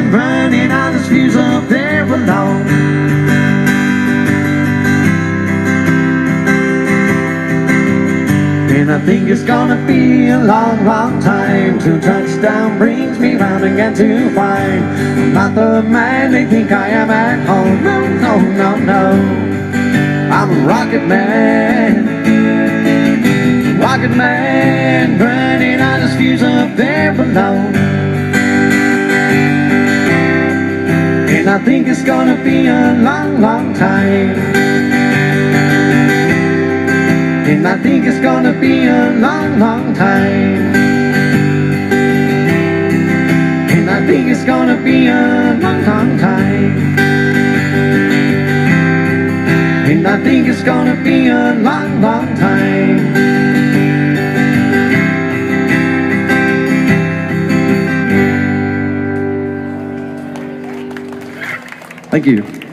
man running out his fuse up there alone. And I think it's gonna be a long, long time till touchdown brings me round again to find I'm not the man they think I am at home. No, no, no, no, I'm a rocket man. Rocket man, burning out his fuse up there below. And I think it's gonna be a long, long time. And I think it's gonna be a long, long time. And I think it's gonna be a long, long time. And I think it's gonna be a long, long time. Thank you.